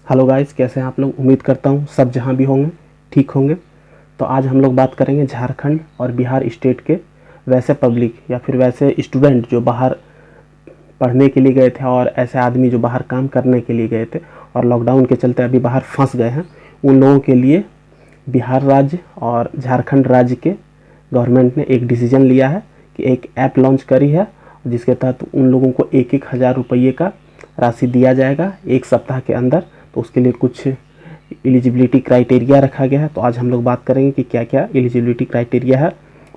Hello guys, कैसे हैं आप लोग। उम्मीद करता हूँ सब जहाँ भी होंगे ठीक होंगे। तो आज हम लोग बात करेंगे झारखंड और बिहार स्टेट के वैसे पब्लिक या फिर वैसे स्टूडेंट जो बाहर पढ़ने के लिए गए थे और ऐसे आदमी जो बाहर काम करने के लिए गए थे और लॉकडाउन के चलते अभी बाहर फंस गए हैं, उन लोगों के लिए बिहार राज्य और झारखंड राज्य के गवर्नमेंट ने एक डिसीजन लिया है कि एक ऐप लॉन्च करी है, जिसके तहत उन लोगों को 1,000 रुपये का राशि दिया जाएगा एक सप्ताह के अंदर। तो उसके लिए कुछ एलिजिबिलिटी क्राइटेरिया रखा गया है। तो आज हम लोग बात करेंगे कि क्या क्या एलिजिबिलिटी क्राइटेरिया है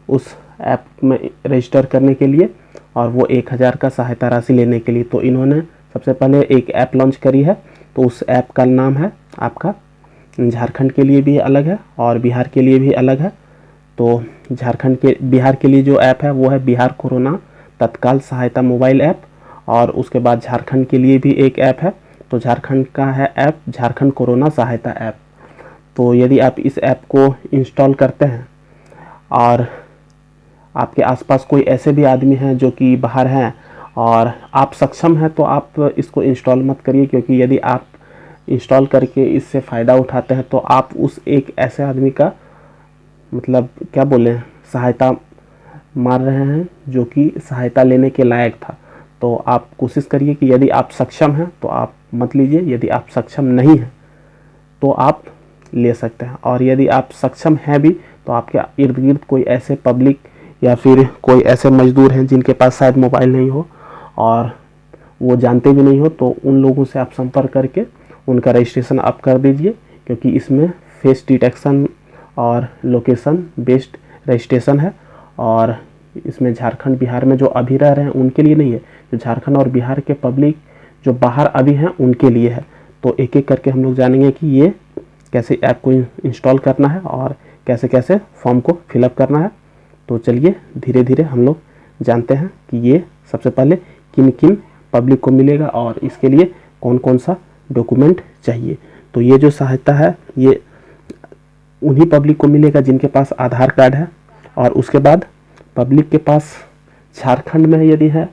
उस ऐप में रजिस्टर करने के लिए और वो 1,000 का सहायता राशि लेने के लिए। तो इन्होंने सबसे पहले एक ऐप लॉन्च करी है। तो उस ऐप का नाम है आपका, झारखंड के लिए भी अलग है और बिहार के लिए भी अलग है। तो बिहार के लिए जो ऐप है वो है बिहार कोरोना तत्काल सहायता मोबाइल ऐप, और उसके बाद झारखंड के लिए भी एक ऐप है। तो झारखंड का है ऐप झारखंड कोरोना सहायता ऐप। तो यदि आप इस ऐप को इंस्टॉल करते हैं और आपके आसपास कोई ऐसे भी आदमी हैं जो कि बाहर हैं और आप सक्षम हैं, तो आप इसको इंस्टॉल मत करिए, क्योंकि यदि आप इंस्टॉल करके इससे फ़ायदा उठाते हैं तो आप उस एक ऐसे आदमी का मतलब क्या बोले सहायता मार रहे हैं जो कि सहायता लेने के लायक था। तो आप कोशिश करिए कि यदि आप सक्षम हैं तो आप मत लीजिए, यदि आप सक्षम नहीं हैं तो आप ले सकते हैं। और यदि आप सक्षम हैं भी तो आपके इर्द गिर्द कोई ऐसे पब्लिक या फिर कोई ऐसे मजदूर हैं जिनके पास शायद मोबाइल नहीं हो और वो जानते भी नहीं हो, तो उन लोगों से आप संपर्क करके उनका रजिस्ट्रेशन आप कर दीजिए, क्योंकि इसमें फेस डिटेक्शन और लोकेशन बेस्ड रजिस्ट्रेशन है। और इसमें झारखंड बिहार में जो अभी रह रहे हैं उनके लिए नहीं है, जो झारखंड और बिहार के पब्लिक जो बाहर अभी हैं उनके लिए है। तो एक एक करके हम लोग जानेंगे कि ये कैसे ऐप को इंस्टॉल करना है और कैसे कैसे फॉर्म को फिलअप करना है। तो चलिए धीरे धीरे हम लोग जानते हैं कि ये सबसे पहले किन किन पब्लिक को मिलेगा और इसके लिए कौन कौन सा डॉक्यूमेंट चाहिए। तो ये जो सहायता है ये उन्हीं पब्लिक को मिलेगा जिनके पास आधार कार्ड है, और उसके बाद पब्लिक के पास झारखंड में यदि है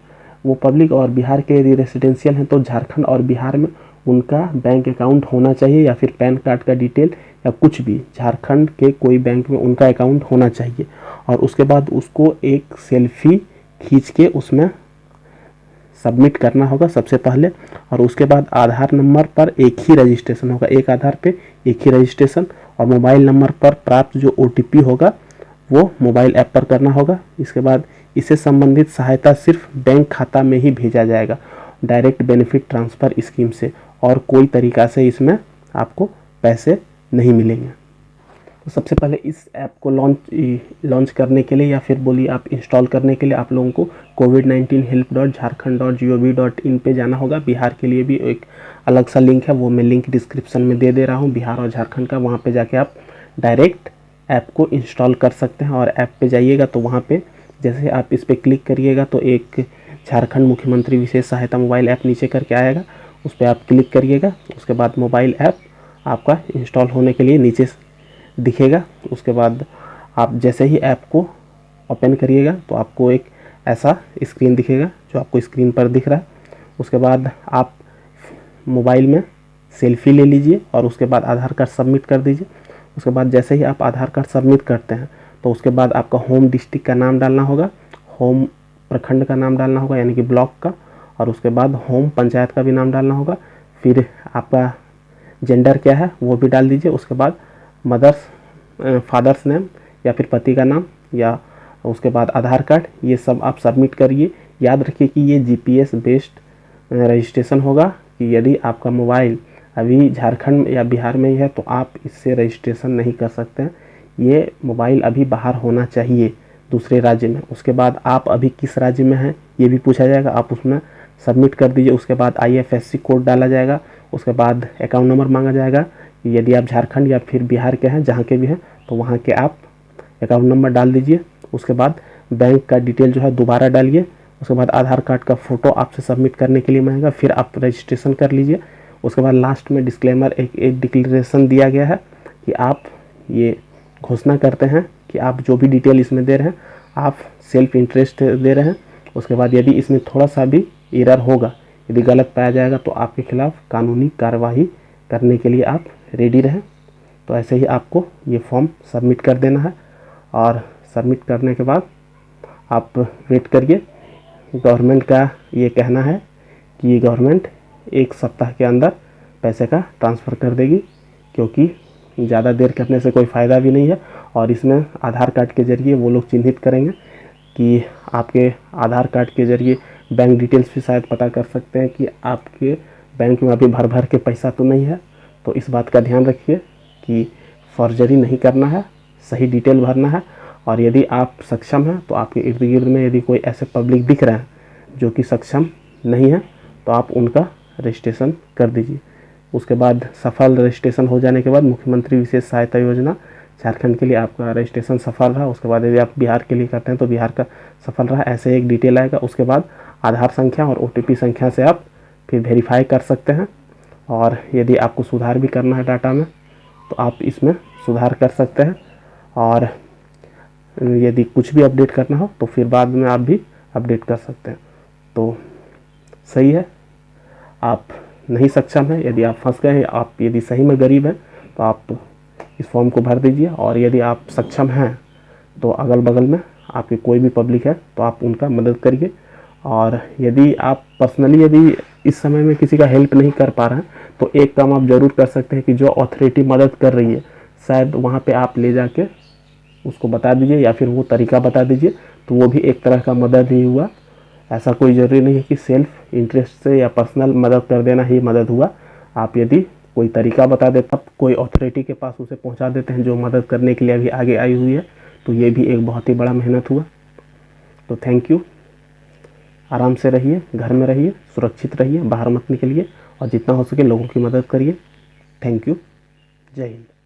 वो पब्लिक और बिहार के यदि रेसिडेंशियल हैं तो झारखंड और बिहार में उनका बैंक अकाउंट होना चाहिए, या फिर पैन कार्ड का डिटेल या कुछ भी झारखंड के कोई बैंक में उनका अकाउंट होना चाहिए। और उसके बाद उसको एक सेल्फी खींच के उसमें सबमिट करना होगा सबसे पहले। और उसके बाद आधार नंबर पर एक ही रजिस्ट्रेशन होगा, एक आधार पे एक ही रजिस्ट्रेशन। और मोबाइल नंबर पर प्राप्त जो OTP होगा वो मोबाइल ऐप पर करना होगा। इसके बाद इससे संबंधित सहायता सिर्फ बैंक खाता में ही भेजा जाएगा, डायरेक्ट बेनिफिट ट्रांसफ़र स्कीम से, और कोई तरीका से इसमें आपको पैसे नहीं मिलेंगे। तो सबसे पहले इस ऐप को लॉन्च करने के लिए या फिर बोलिए आप इंस्टॉल करने के लिए आप लोगों को covid19help.jharkhand.gov.in पे जाना होगा। बिहार के लिए भी एक अलग सा लिंक है, वो मैं लिंक डिस्क्रिप्शन में दे रहा हूँ, बिहार और झारखंड का। वहाँ पे जाके आप डायरेक्ट ऐप को इंस्टॉल कर सकते हैं। और ऐप पे जाइएगा तो वहाँ पे जैसे आप इस पर क्लिक करिएगा तो एक झारखंड मुख्यमंत्री विशेष सहायता मोबाइल ऐप नीचे करके आएगा, उस पर आप क्लिक करिएगा। उसके बाद मोबाइल ऐप आपका इंस्टॉल होने के लिए नीचे दिखेगा। उसके बाद आप जैसे ही ऐप को ओपन करिएगा तो आपको एक ऐसा स्क्रीन दिखेगा जो आपको स्क्रीन पर दिख रहा है। उसके बाद आप मोबाइल में सेल्फी ले लीजिए और उसके बाद आधार कार्ड सबमिट कर दीजिए। उसके बाद जैसे ही आप आधार कार्ड सबमिट करते हैं तो उसके बाद आपका होम डिस्ट्रिक्ट का नाम डालना होगा, होम प्रखंड का नाम डालना होगा यानी कि ब्लॉक का, और उसके बाद होम पंचायत का भी नाम डालना होगा। फिर आपका जेंडर क्या है वो भी डाल दीजिए। उसके बाद फादर्स नेम या फिर पति का नाम, या उसके बाद आधार कार्ड, ये सब आप सबमिट करिए। याद रखिए कि ये GPS बेस्ड रजिस्ट्रेशन होगा, कि यदि आपका मोबाइल अभी झारखंड या बिहार में ही है तो आप इससे रजिस्ट्रेशन नहीं कर सकते हैं। ये मोबाइल अभी बाहर होना चाहिए दूसरे राज्य में। उसके बाद आप अभी किस राज्य में हैं ये भी पूछा जाएगा, आप उसमें सबमिट कर दीजिए। उसके बाद IFSC कोड डाला जाएगा। उसके बाद अकाउंट नंबर मांगा जाएगा, यदि आप झारखंड या फिर बिहार के हैं जहाँ के भी हैं तो वहाँ के आप अकाउंट नंबर डाल दीजिए। उसके बाद बैंक का डिटेल जो है दोबारा डालिए। उसके बाद आधार कार्ड का फ़ोटो आपसे सबमिट करने के लिए मांगेगा, फिर आप रजिस्ट्रेशन कर लीजिए। उसके बाद लास्ट में डिस्क्लेमर एक डिक्लेरेशन दिया गया है कि आप ये घोषणा करते हैं कि आप जो भी डिटेल इसमें दे रहे हैं आप सेल्फ इंटरेस्ट दे रहे हैं। उसके बाद यदि इसमें थोड़ा सा भी एरर होगा, यदि गलत पाया जाएगा तो आपके खिलाफ़ कानूनी कार्रवाई करने के लिए आप रेडी रहें। तो ऐसे ही आपको ये फॉर्म सबमिट कर देना है और सबमिट करने के बाद आप वेट करिए। गवर्नमेंट का ये कहना है कि ये गवर्नमेंट 1 सप्ताह के अंदर पैसे का ट्रांसफ़र कर देगी, क्योंकि ज़्यादा देर करने से कोई फ़ायदा भी नहीं है। और इसमें आधार कार्ड के ज़रिए वो लोग चिन्हित करेंगे कि आपके आधार कार्ड के ज़रिए बैंक डिटेल्स भी शायद पता कर सकते हैं कि आपके बैंक में अभी भर के पैसा तो नहीं है। तो इस बात का ध्यान रखिए कि फर्जरी नहीं करना है, सही डिटेल भरना है। और यदि आप सक्षम हैं तो आपके इर्द गिर्द में यदि कोई ऐसे पब्लिक दिख रहे हैं जो कि सक्षम नहीं है तो आप उनका रजिस्ट्रेशन कर दीजिए। उसके बाद सफल रजिस्ट्रेशन हो जाने के बाद मुख्यमंत्री विशेष सहायता योजना झारखंड के लिए आपका रजिस्ट्रेशन सफल रहा। उसके बाद यदि आप बिहार के लिए करते हैं तो बिहार का सफल रहा, ऐसे एक डिटेल आएगा। उसके बाद आधार संख्या और OTP संख्या से आप फिर वेरीफाई कर सकते हैं। और यदि आपको सुधार भी करना है डाटा में तो आप इसमें सुधार कर सकते हैं। और यदि कुछ भी अपडेट करना हो तो फिर बाद में आप भी अपडेट कर सकते हैं। तो सही है, आप नहीं सक्षम हैं, यदि आप फंस गए हैं, आप यदि सही में गरीब हैं तो आप इस फॉर्म को भर दीजिए। और यदि आप सक्षम हैं तो अगल बगल में आपके कोई भी पब्लिक है तो आप उनका मदद करिए। और यदि आप पर्सनली यदि इस समय में किसी का हेल्प नहीं कर पा रहे हैं तो एक काम आप ज़रूर कर सकते हैं कि जो अथॉरिटी मदद कर रही है शायद वहाँ पे आप ले जाके उसको बता दीजिए या फिर वो तरीका बता दीजिए, तो वो भी एक तरह का मदद ही हुआ। ऐसा कोई ज़रूरी नहीं है कि सेल्फ इंटरेस्ट से या पर्सनल मदद कर देना ही मदद हुआ। आप यदि कोई तरीका बता देते, आप कोई अथॉरिटी के पास उसे पहुंचा देते हैं जो मदद करने के लिए अभी आगे आई हुई है, तो ये भी एक बहुत ही बड़ा मेहनत हुआ। तो थैंक यू। आराम से रहिए, घर में रहिए, सुरक्षित रहिए, बाहर मत निकलिए और जितना हो सके लोगों की मदद करिए। Thank you. जय हिंद।